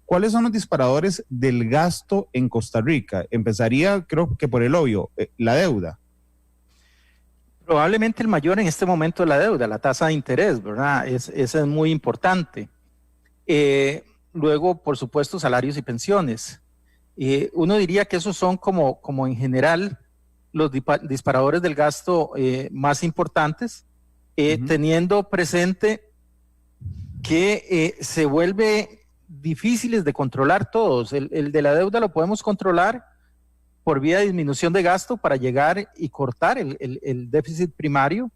¿Cuáles son los disparadores del gasto en Costa Rica? Empezaría, creo que por el obvio, la deuda. Probablemente el mayor en este momento es la deuda, la tasa de interés, ¿verdad? Esa es muy importante. Luego, por supuesto, salarios y pensiones. Uno diría que esos son como en general los disparadores del gasto más importantes, teniendo presente que se vuelve difíciles de controlar todos. El de la deuda lo podemos controlar por vía de disminución de gasto para llegar y cortar el déficit primario,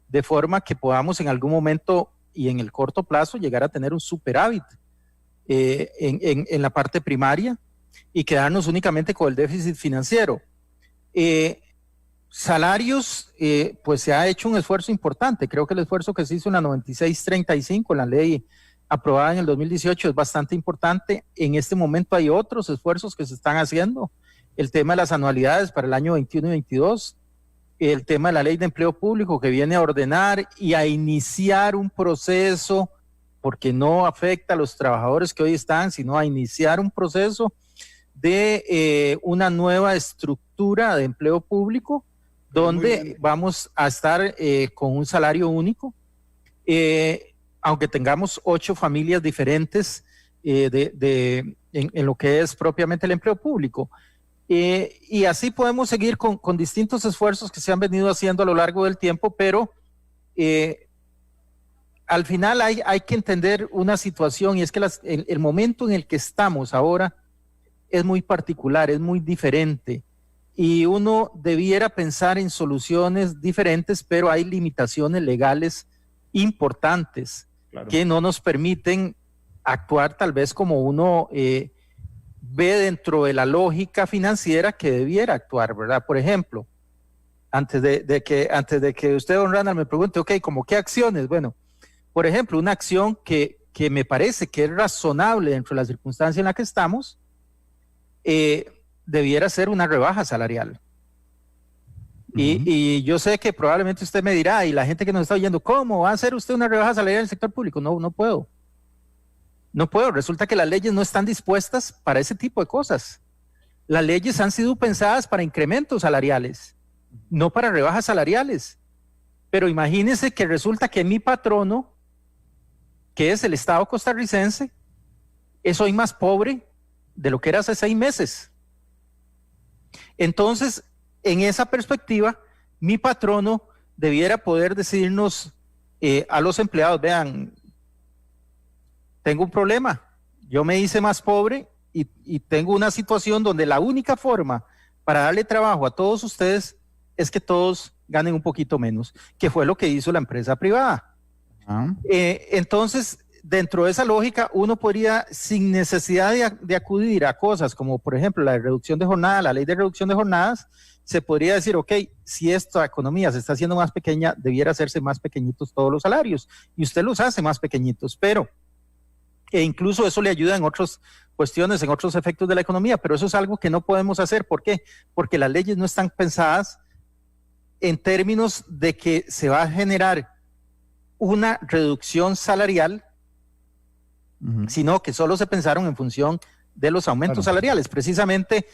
de forma que podamos en algún momento y en el corto plazo llegar a tener un superávit en la parte primaria y quedarnos únicamente con el déficit financiero. Salarios, pues se ha hecho un esfuerzo importante. Creo que el esfuerzo que se hizo en la 9635, en la ley aprobada en el 2018, es bastante importante. En este momento hay otros esfuerzos que se están haciendo. El tema de las anualidades para el año 21 y 22, el tema de la ley de empleo público que viene a ordenar y a iniciar un proceso, porque no afecta a los trabajadores que hoy están, sino a iniciar un proceso de una nueva estructura de empleo público, donde vamos a estar con un salario único, aunque tengamos 8 familias diferentes en lo que es propiamente el empleo público. Y así podemos seguir con distintos esfuerzos que se han venido haciendo a lo largo del tiempo, pero al final hay que entender una situación, y es que el momento en el que estamos ahora es muy particular, es muy diferente, y uno debiera pensar en soluciones diferentes, pero hay limitaciones legales importantes, claro, que no nos permiten actuar tal vez como uno ve dentro de la lógica financiera que debiera actuar, ¿verdad? Por ejemplo, antes de que usted, don Randall, me pregunte, ok, ¿cómo qué acciones? Bueno, por ejemplo, una acción que me parece que es razonable dentro de la circunstancia en la que estamos, debiera ser una rebaja salarial. Y yo sé que probablemente usted me dirá, y la gente que nos está oyendo, ¿cómo va a hacer usted una rebaja salarial en el sector público? No puedo. No puedo. Resulta que las leyes no están dispuestas para ese tipo de cosas. Las leyes han sido pensadas para incrementos salariales, no para rebajas salariales. Pero imagínense que resulta que mi patrono, que es el Estado costarricense, es hoy más pobre de lo que era hace 6 meses. Entonces, en esa perspectiva, mi patrono debiera poder decirnos a los empleados, vean, tengo un problema, yo me hice más pobre y tengo una situación donde la única forma para darle trabajo a todos ustedes es que todos ganen un poquito menos, que fue lo que hizo la empresa privada. Entonces, dentro de esa lógica, uno podría, sin necesidad de acudir a cosas como, por ejemplo, la reducción de jornada, la ley de reducción de jornadas, se podría decir, ok, si esta economía se está haciendo más pequeña, debiera hacerse más pequeñitos todos los salarios, y usted los hace más pequeñitos, pero incluso eso le ayuda en otras cuestiones, en otros efectos de la economía, pero eso es algo que no podemos hacer. ¿Por qué? Porque las leyes no están pensadas en términos de que se va a generar una reducción salarial, sino que solo se pensaron en función de los aumentos salariales. Precisamente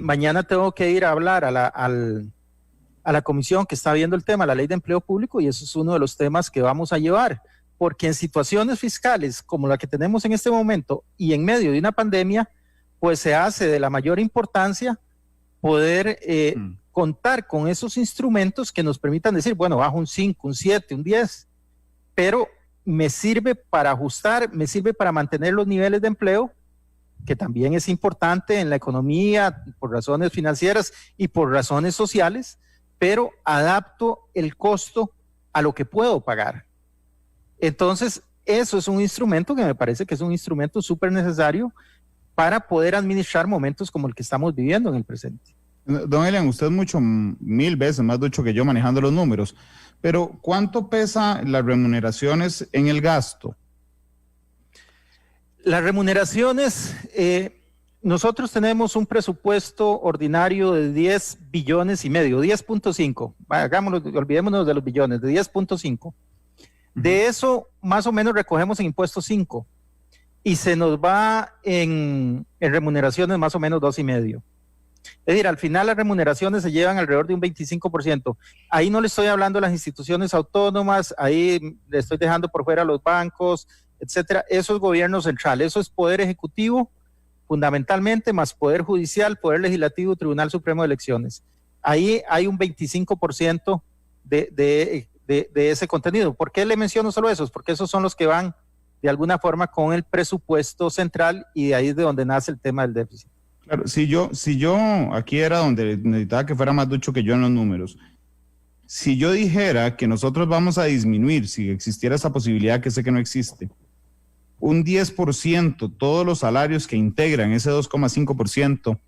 mañana tengo que ir a hablar a la comisión que está viendo el tema, la ley de empleo público, y eso es uno de los temas que vamos a llevar, porque en situaciones fiscales como la que tenemos en este momento y en medio de una pandemia, pues se hace de la mayor importancia poder contar con esos instrumentos que nos permitan decir, bueno, bajo un 5, un 7, un 10, pero me sirve para ajustar, me sirve para mantener los niveles de empleo, que también es importante en la economía por razones financieras y por razones sociales, pero adapto el costo a lo que puedo pagar. Entonces, eso es un instrumento que me parece que es un instrumento súper necesario para poder administrar momentos como el que estamos viviendo en el presente. Don Elian, usted es mucho, 1000 veces más ducho que yo manejando los números, pero ¿cuánto pesa las remuneraciones en el gasto? Las remuneraciones, nosotros tenemos un presupuesto ordinario de 10 billones y medio, 10.5, hagámoslo, olvidémonos de los billones, de 10.5. De eso más o menos recogemos en impuestos 5. y se nos va en remuneraciones más o menos 2,5%. Es decir, al final las remuneraciones se llevan alrededor de un 25%. Ahí no le estoy hablando de las instituciones autónomas, ahí le estoy dejando por fuera los bancos, etcétera. Eso es gobierno central, eso es poder ejecutivo, fundamentalmente, más poder judicial, poder legislativo, Tribunal Supremo de Elecciones. Ahí hay un 25% de ese contenido. ¿Por qué le menciono solo esos? Porque esos son los que van de alguna forma con el presupuesto central y de ahí es de donde nace el tema del déficit. Claro, si yo, aquí era donde necesitaba que fuera más ducho que yo en los números. Si yo dijera que nosotros vamos a disminuir, si existiera esa posibilidad, que sé que no existe, un 10%, todos los salarios que integran ese 2,5%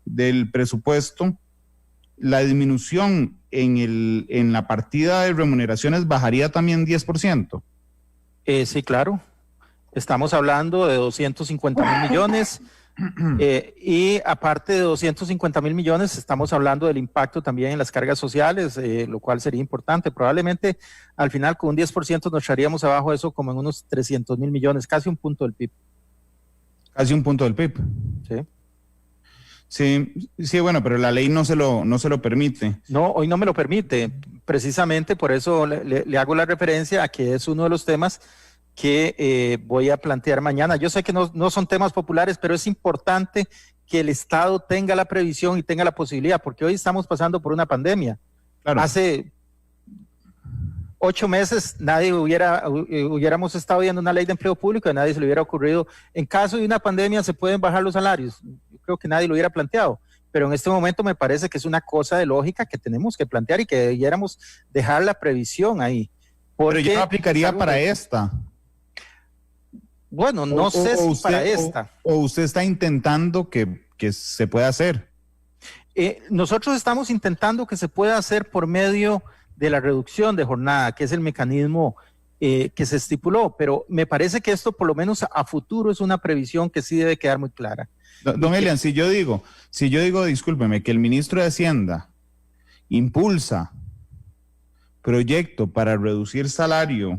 del presupuesto, la disminución en la partida de remuneraciones bajaría también 10%. Sí, claro. Estamos hablando de 250,000 millones. Y aparte de 250,000 millones, estamos hablando del impacto también en las cargas sociales, lo cual sería importante. Probablemente al final con un 10% nos echaríamos abajo de eso como en unos 300,000 millones, casi un punto del PIB. Casi un punto del PIB. Sí. Sí, bueno, pero la ley no se lo permite. No, hoy no me lo permite. Precisamente por eso le hago la referencia a que es uno de los temas que voy a plantear mañana. Yo sé que no son temas populares, pero es importante que el Estado tenga la previsión y tenga la posibilidad, porque hoy estamos pasando por una pandemia. Claro. Hace 8 meses nadie hubiéramos estado viendo una ley de empleo público y a nadie se le hubiera ocurrido, en caso de una pandemia se pueden bajar los salarios. Yo creo que nadie lo hubiera planteado, pero en este momento me parece que es una cosa de lógica que tenemos que plantear y que debiéramos dejar la previsión ahí. Pero yo no aplicaría para esta. Bueno, no sé si para esta. O usted está intentando que se pueda hacer. Nosotros estamos intentando que se pueda hacer por medio de la reducción de jornada, que es el mecanismo que se estipuló, pero me parece que esto por lo menos a futuro es una previsión que sí debe quedar muy clara. Don Elian, si yo digo, discúlpeme, que el ministro de Hacienda impulsa proyecto para reducir salarios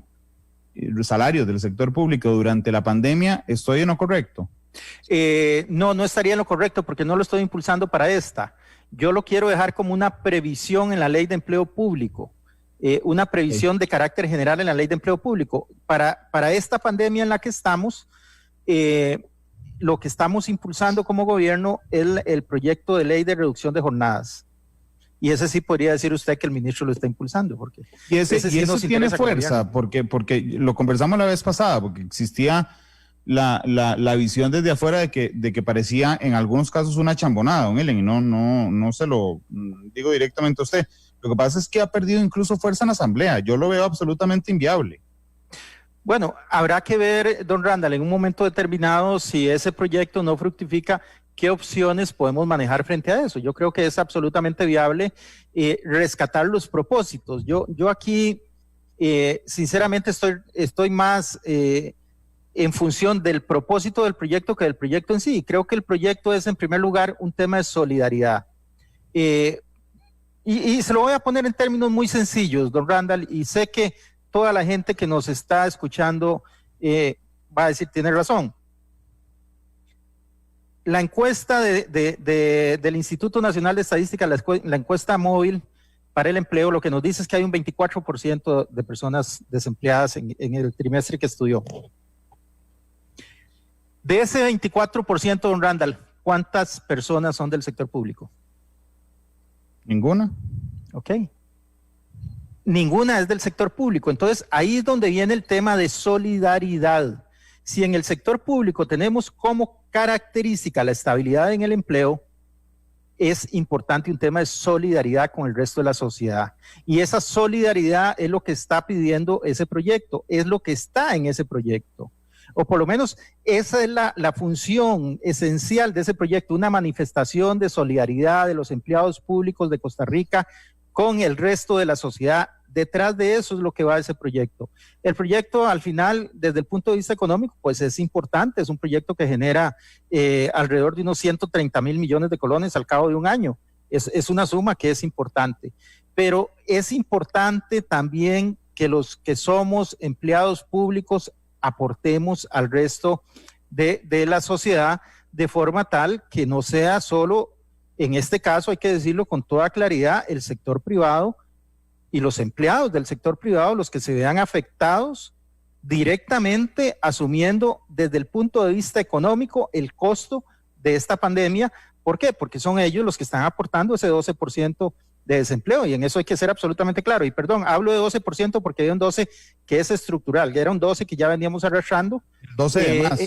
del sector público durante la pandemia, ¿estoy en lo correcto? No estaría en lo correcto porque no lo estoy impulsando para esta. Yo lo quiero dejar como una previsión en la ley de empleo público, una previsión de carácter general en la ley de empleo público. Para esta pandemia en la que estamos, lo que estamos impulsando como gobierno es el proyecto de ley de reducción de jornadas. Y ese sí podría decir usted que el ministro lo está impulsando. Porque y eso tiene fuerza, porque lo conversamos la vez pasada, porque existía la visión desde afuera de que parecía en algunos casos una chambonada, don Elian, y no se lo digo directamente a usted. Lo que pasa es que ha perdido incluso fuerza en la Asamblea. Yo lo veo absolutamente inviable. Bueno, habrá que ver, don Randall, en un momento determinado, si ese proyecto no fructifica, ¿qué opciones podemos manejar frente a eso? Yo creo que es absolutamente viable rescatar los propósitos. Yo aquí, sinceramente, estoy más en función del propósito del proyecto que del proyecto en sí. Creo que el proyecto es, en primer lugar, un tema de solidaridad. Y se lo voy a poner en términos muy sencillos, don Randall, y sé que toda la gente que nos está escuchando va a decir, tiene razón. La encuesta del Instituto Nacional de Estadística, la encuesta móvil para el empleo, lo que nos dice es que hay un 24% de personas desempleadas en el trimestre que estudió. De ese 24%, don Randall, ¿cuántas personas son del sector público? Ninguna. Ok. Ninguna es del sector público. Entonces, ahí es donde viene el tema de solidaridad. Si en el sector público tenemos como característica la estabilidad en el empleo, es importante un tema de solidaridad con el resto de la sociedad. Y esa solidaridad es lo que está pidiendo ese proyecto, es lo que está en ese proyecto. O por lo menos esa es la función esencial de ese proyecto, una manifestación de solidaridad de los empleados públicos de Costa Rica con el resto de la sociedad. Detrás de eso es lo que va ese proyecto. El proyecto al final, desde el punto de vista económico, pues es importante, es un proyecto que genera alrededor de unos 130,000 millones de colones al cabo de un año. Es una suma que es importante, pero es importante también que los que somos empleados públicos aportemos al resto de la sociedad, de forma tal que no sea solo, en este caso hay que decirlo con toda claridad, el sector privado y los empleados del sector privado los que se vean afectados directamente, asumiendo desde el punto de vista económico el costo de esta pandemia. ¿Por qué? Porque son ellos los que están aportando ese 12% de desempleo, y en eso hay que ser absolutamente claro. Y perdón, hablo de 12% porque hay un 12 que es estructural, que era un 12 que ya veníamos arrastrando. 12 de más.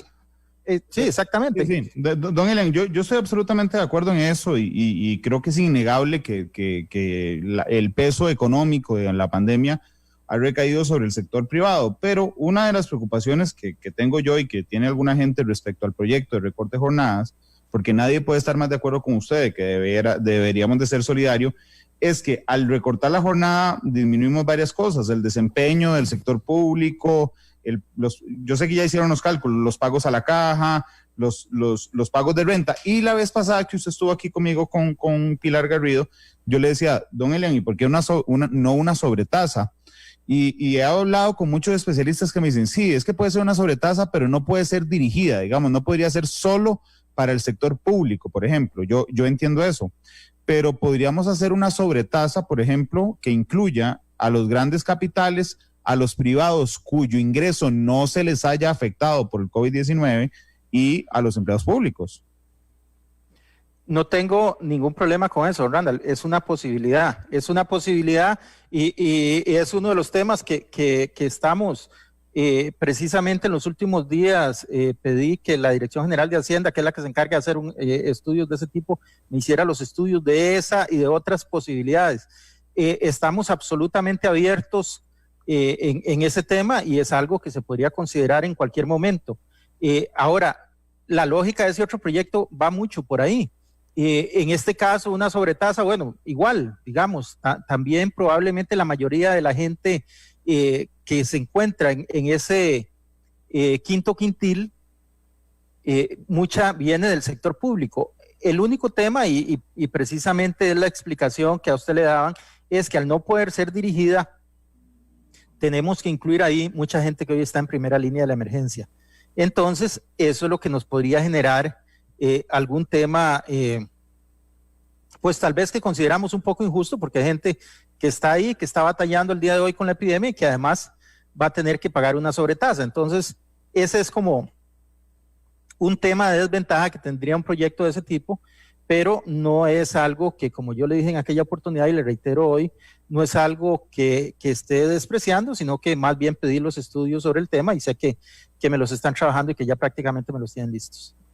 Sí, exactamente. Sí. Don Elian, yo estoy absolutamente de acuerdo en eso y creo que es innegable que el peso económico de la pandemia ha recaído sobre el sector privado, pero una de las preocupaciones que tengo yo y que tiene alguna gente respecto al proyecto de recorte de jornadas, porque nadie puede estar más de acuerdo con usted de que deberíamos de ser solidarios, es que al recortar la jornada disminuimos varias cosas, el desempeño del sector público, yo sé que ya hicieron los cálculos, los pagos a la caja, los pagos de renta, y la vez pasada que usted estuvo aquí conmigo con Pilar Garrido, yo le decía, don Elian, ¿y por qué no una sobretasa? Y he hablado con muchos especialistas que me dicen, sí, es que puede ser una sobretasa, pero no puede ser dirigida, digamos, no podría ser solo para el sector público, por ejemplo, yo entiendo eso, pero podríamos hacer una sobretasa, por ejemplo, que incluya a los grandes capitales, a los privados cuyo ingreso no se les haya afectado por el COVID-19 y a los empleados públicos. No tengo ningún problema con eso, Randall, es una posibilidad y es uno de los temas que estamos precisamente en los últimos días. Pedí que la Dirección General de Hacienda, que es la que se encarga de hacer estudios de ese tipo, me hiciera los estudios de esa y de otras posibilidades. Estamos absolutamente abiertos en ese tema y es algo que se podría considerar en cualquier momento. Ahora, la lógica de ese otro proyecto va mucho por ahí. En este caso, una sobretasa, bueno, igual, digamos, también probablemente la mayoría de la gente que se encuentra en ese quinto quintil, mucha viene del sector público. El único tema, y precisamente es la explicación que a usted le daban, es que al no poder ser dirigida, tenemos que incluir ahí mucha gente que hoy está en primera línea de la emergencia. Entonces, eso es lo que nos podría generar algún tema, pues tal vez que consideramos un poco injusto, porque hay gente que está ahí, que está batallando el día de hoy con la epidemia y que además va a tener que pagar una sobretasa. Entonces, ese es como un tema de desventaja que tendría un proyecto de ese tipo, pero no es algo que, como yo le dije en aquella oportunidad y le reitero hoy, no es algo que esté despreciando, sino que más bien pedir los estudios sobre el tema, y sé que me los están trabajando y que ya prácticamente me los tienen listos.